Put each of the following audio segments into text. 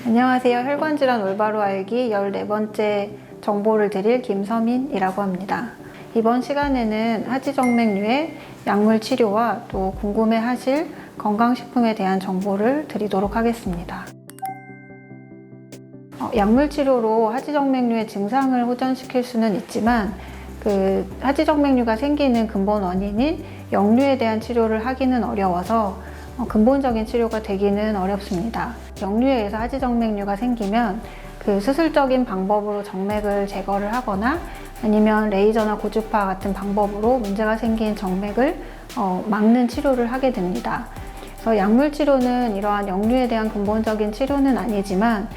안녕하세요. 혈관질환 올바로 알기 14번째 정보를 드릴 김서민이라고 합니다. 이번 시간에는 하지정맥류의 약물 치료와 또 궁금해하실 건강식품에 대한 정보를 드리도록 하겠습니다. 약물 치료로 하지정맥류의 증상을 호전시킬 수는 있지만 하지정맥류가 생기는 근본 원인인 역류에 대한 치료를 하기는 어려워서 근본적인 치료가 되기는 어렵습니다. 역류에 의해서 하지정맥류가 생기면 수술적인 방법으로 정맥을 제거를 하거나 아니면 레이저나 고주파 같은 방법으로 문제가 생긴 정맥을 막는 치료를 하게 됩니다. 그래서 약물 치료는 이러한 역류에 대한 근본적인 치료는 아니지만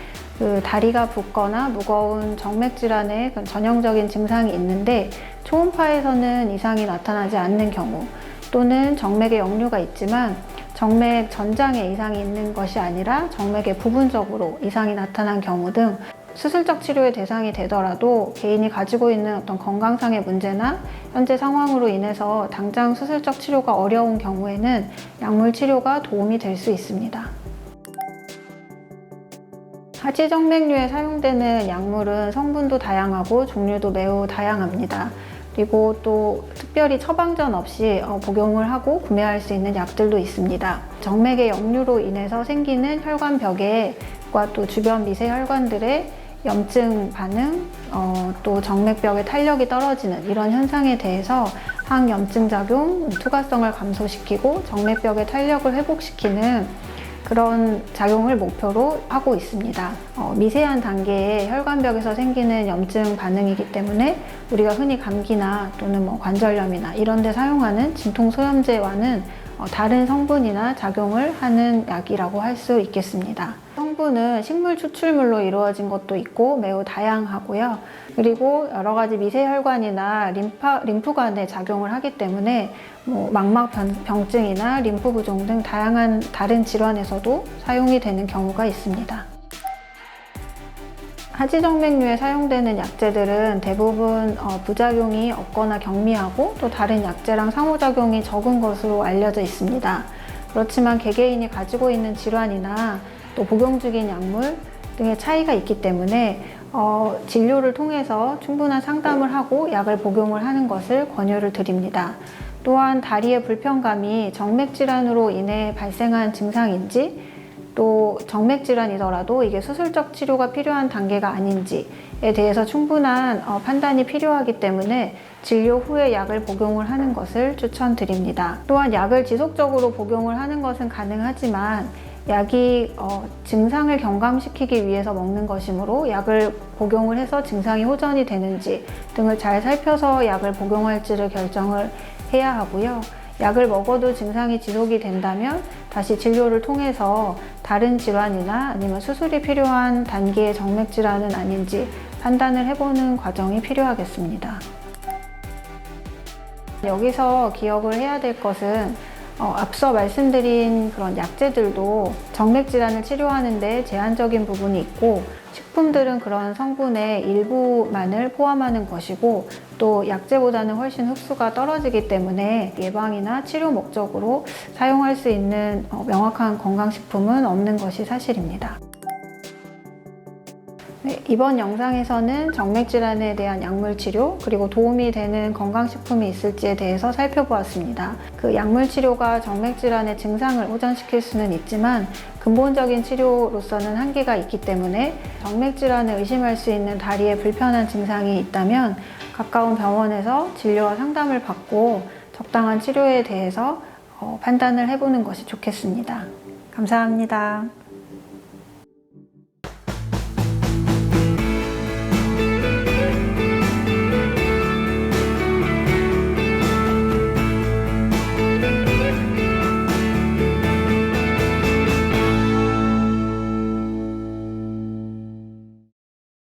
다리가 붓거나 무거운 정맥 질환의 전형적인 증상이 있는데 초음파에서는 이상이 나타나지 않는 경우, 또는 정맥에 역류가 있지만 정맥 전장에 이상이 있는 것이 아니라 정맥의 부분적으로 이상이 나타난 경우 등 수술적 치료의 대상이 되더라도 개인이 가지고 있는 어떤 건강상의 문제나 현재 상황으로 인해서 당장 수술적 치료가 어려운 경우에는 약물 치료가 도움이 될 수 있습니다. 하지정맥류에 사용되는 약물은 성분도 다양하고 종류도 매우 다양합니다. 그리고 또 특별히 처방전 없이 복용을 하고 구매할 수 있는 약들도 있습니다. 정맥의 역류로 인해서 생기는 혈관벽과 또 주변 미세혈관들의 염증 반응, 또 정맥벽의 탄력이 떨어지는 이런 현상에 대해서 항염증 작용, 투과성을 감소시키고 정맥벽의 탄력을 회복시키는 그런 작용을 목표로 하고 있습니다. 미세한 단계의 혈관벽에서 생기는 염증 반응이기 때문에 우리가 흔히 감기나 또는 관절염이나 이런 데 사용하는 진통소염제와는 다른 성분이나 작용을 하는 약이라고 할 수 있겠습니다. 성분은 식물 추출물로 이루어진 것도 있고 매우 다양하고요. 그리고 여러 가지 미세혈관이나 림프관에 작용을 하기 때문에 망막병증이나 림프 부종 등 다양한 다른 질환에서도 사용이 되는 경우가 있습니다. 하지정맥류에 사용되는 약제들은 대부분 부작용이 없거나 경미하고 또 다른 약제랑 상호작용이 적은 것으로 알려져 있습니다. 그렇지만 개개인이 가지고 있는 질환이나 또 복용 중인 약물 등의 차이가 있기 때문에 진료를 통해서 충분한 상담을 하고 약을 복용을 하는 것을 권유를 드립니다. 또한 다리의 불편감이 정맥질환으로 인해 발생한 증상인지, 또 정맥질환이더라도 이게 수술적 치료가 필요한 단계가 아닌지에 대해서 충분한 판단이 필요하기 때문에 진료 후에 약을 복용을 하는 것을 추천드립니다. 또한 약을 지속적으로 복용을 하는 것은 가능하지만 약이 증상을 경감시키기 위해서 먹는 것이므로 약을 복용을 해서 증상이 호전이 되는지 등을 잘 살펴서 약을 복용할지를 결정을 해야 하고요. 약을 먹어도 증상이 지속이 된다면 다시 진료를 통해서 다른 질환이나 아니면 수술이 필요한 단계의 정맥 질환은 아닌지 판단을 해보는 과정이 필요하겠습니다. 여기서 기억을 해야 될 것은 앞서 말씀드린 그런 약제들도 정맥 질환을 치료하는 데 제한적인 부분이 있고, 식품들은 그런 성분의 일부만을 포함하는 것이고, 또 약제보다는 훨씬 흡수가 떨어지기 때문에 예방이나 치료 목적으로 사용할 수 있는 명확한 건강식품은 없는 것이 사실입니다. 이번 영상에서는 정맥질환에 대한 약물 치료, 그리고 도움이 되는 건강식품이 있을지에 대해서 살펴보았습니다. 약물 치료가 정맥질환의 증상을 호전시킬 수는 있지만 근본적인 치료로서는 한계가 있기 때문에 정맥질환을 의심할 수 있는 다리에 불편한 증상이 있다면 가까운 병원에서 진료와 상담을 받고 적당한 치료에 대해서 판단을 해보는 것이 좋겠습니다. 감사합니다.